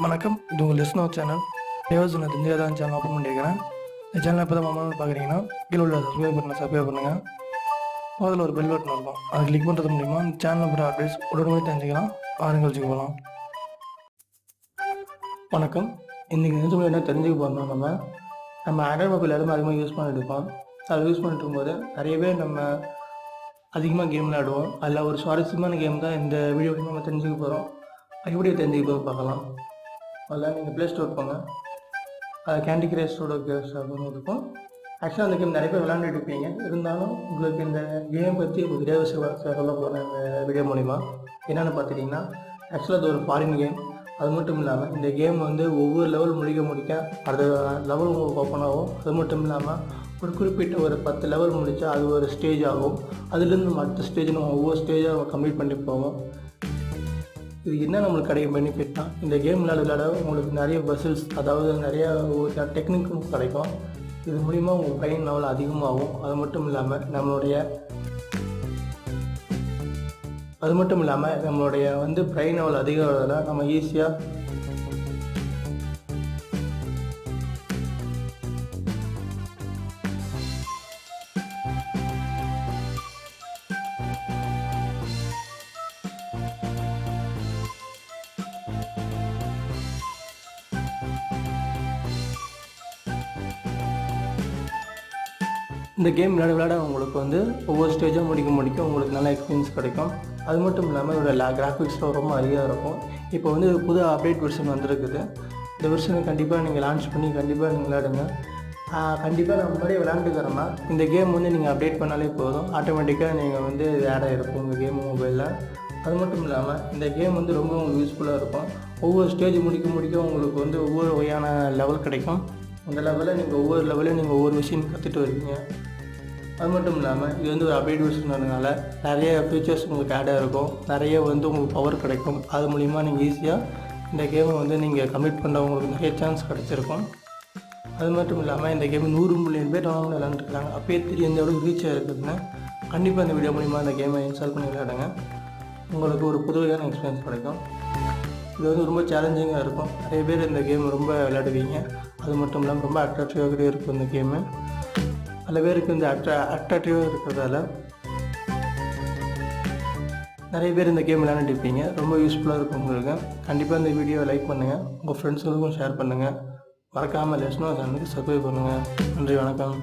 வணக்கம், இது உங்கள் லிஸ்னோ சேனல். தேவசன தெரிஞ்சதான் சேனல் ஓப்பன் பண்ணியிருக்கிறேன். இந்த சேனல் இப்போ தான் மாமா பார்க்குறீங்கன்னா கீழே உள்ள சப்ஸ்கிரைப் பண்ணுங்கள். அதில் ஒரு பெல் பட்டன் இருக்கும், அதை கிளிக் பண்ணுறது மூலிமா இந்த சேனலில் போகிற அப்டேட்ஸ் உடனே தெரிஞ்சுக்கலாம். கழிச்சுக்க போகலாம். வணக்கம், இன்றைக்கி நியூஸ் என்ன தெரிஞ்சுக்க போகிறோம். நம்ம ஆண்ட்ராய்ட் மொபைல் எல்லாமே அதிகமாக யூஸ் பண்ணிட்டு இருக்கோம். அதை யூஸ் பண்ணிட்டு இருக்கும்போது நிறைய பேர் நம்ம அதிகமாக கேம் விளையாடுவோம். அதில் ஒரு சுவாரஸ்யமான கேம் தான் இந்த வீடியோவில் நம்ம தெரிஞ்சுக்க போகிறோம். எப்படி தெரிஞ்சுக்க போகிறோம் பார்க்கலாம். அதில் நீங்கள் ப்ளே ஸ்டோர் போங்க. அதை கேண்டி கிரஷ் அப்படின்னு இருக்கும். ஆக்சுவலாக அந்த கேம் நிறைய பேர் விளையாண்டுட்டு இருப்பீங்க. இருந்தாலும் உங்களுக்கு இந்த கேம் பற்றி ஒரு வீடியோ சொல்ல போகிறேன் இந்த வீடியோ மூலிமா. என்னென்னு பார்த்துட்டிங்கன்னா, ஆக்சுவலாக அது ஒரு ஃபாரின் கேம். அது மட்டும் இல்லாமல் இந்த கேம் வந்து ஒவ்வொரு லெவல் முடிக்க அது லெவல் உங்களுக்கு ஓப்பன் ஆகும். அது மட்டும் இல்லாமல் ஒரு குறிப்பிட்ட ஒரு 10 லெவல் முடித்தா அது ஒரு ஸ்டேஜ் ஆகும். அதுலேருந்து மற்ற ஸ்டேஜ் நம்ம ஒவ்வொரு ஸ்டேஜாக நம்ம கம்ப்ளீட் பண்ணி போவோம். இது என்ன நம்மளுக்கு கிடைக்கும் பெனிஃபிட்னா, இந்த கேம் விளையாட உங்களுக்கு நிறைய பசில்ஸ், அதாவது நிறைய டெக்னிக்கும் கிடைக்கும். இது மூலிமா உங்கள் பிரெயின் லெவல் அதிகமாகும். அது மட்டும் இல்லாமல் நம்மளுடைய பிரெயின் லெவல் அதிகமாகிறதுல நம்ம ஈஸியாக இந்த கேம் விளையாட உங்களுக்கு ஒவ்வொரு ஸ்டேஜாக முடிக்க உங்களுக்கு நல்ல எக்ஸ்பீரியன்ஸ் கிடைக்கும். அது மட்டும் இல்லாமல் இதோட கிராஃபிக்ஸும் ரொம்ப அதிகமாக இருக்கும். இப்போ புது அப்டேட் வெர்ஷன் வந்திருக்குது. இந்த வெர்ஷனை கண்டிப்பாக நீங்கள் லான்ச் பண்ணி கண்டிப்பாக நீங்கள் விளையாடுங்க. கண்டிப்பாக நான் முன்னாடியே விளையாண்டுக்கிறேன்னா இந்த கேம் நீங்கள் அப்டேட் பண்ணாலே போதும், ஆட்டோமேட்டிக்காக நீங்கள் ஆட் ஆகிருக்கும் உங்கள் கேம் மொபைலில். அது மட்டும் இல்லாமல் இந்த கேம் ரொம்ப உங்களுக்கு யூஸ்ஃபுல்லாக இருக்கும். ஒவ்வொரு ஸ்டேஜ் முடிக்க உங்களுக்கு ஒவ்வொரு வகையான லெவல் கிடைக்கும். அந்த லெவலில் நீங்கள் ஒவ்வொரு லெவலையும் நீங்கள் ஒவ்வொரு விஷயம் கற்றுட்டு வருவீங்க. அது மட்டும் இல்லாமல் இது ஒரு அப்டேட் வெர்ஷன்றதுனால நிறைய ஃபீச்சர்ஸ் உங்களுக்கு ஆடாக இருக்கும். நிறைய உங்களுக்கு பவர் கிடைக்கும். அது மூலிமா நீங்கள் ஈஸியாக இந்த கேமை நீங்கள் கம்ப்ளீட் பண்ண உங்களுக்கு நிறைய சான்ஸ் கிடச்சிருக்கும். அது மட்டும் இல்லாமல் இந்த கேம் 100 மில்லியன் பேர் விளையாண்டுருக்காங்க. அப்பயே தெரியும் எந்த அளவுக்கு ரீச் ஆகிருக்குதுன்னு. கண்டிப்பாக இந்த வீடியோ மூலிமா இந்த கேமை இன்ஸ்டால் பண்ணி விளையாடுங்க. உங்களுக்கு ஒரு புதுவையான எக்ஸ்பீரியன்ஸ் கிடைக்கும். இது ரொம்ப சேலஞ்சிங்காக இருக்கும். நிறைய பேர் இந்த கேம் ரொம்ப விளையாடுவீங்க. அது மட்டும் இல்லாமல் ரொம்ப அட்ராக்டிவாக இருக்கும் இந்த கேமு. பல பேருக்கு இந்த அட்ராக்டிவாக இருக்கிறதால நிறைய பேர் இந்த கேம் விளையாண்டுட்டு இருப்பீங்க. ரொம்ப யூஸ்ஃபுல்லாக இருக்கும் உங்களுக்கு. கண்டிப்பாக இந்த வீடியோவை லைக் பண்ணுங்கள், உங்கள் ஃப்ரெண்ட்ஸுங்களுக்கும் ஷேர் பண்ணுங்கள். மறக்காமல் லிஸ்னோ சேனலுக்கு சப்ஸ்கிரைப் பண்ணுங்கள். நன்றி, வணக்கம்.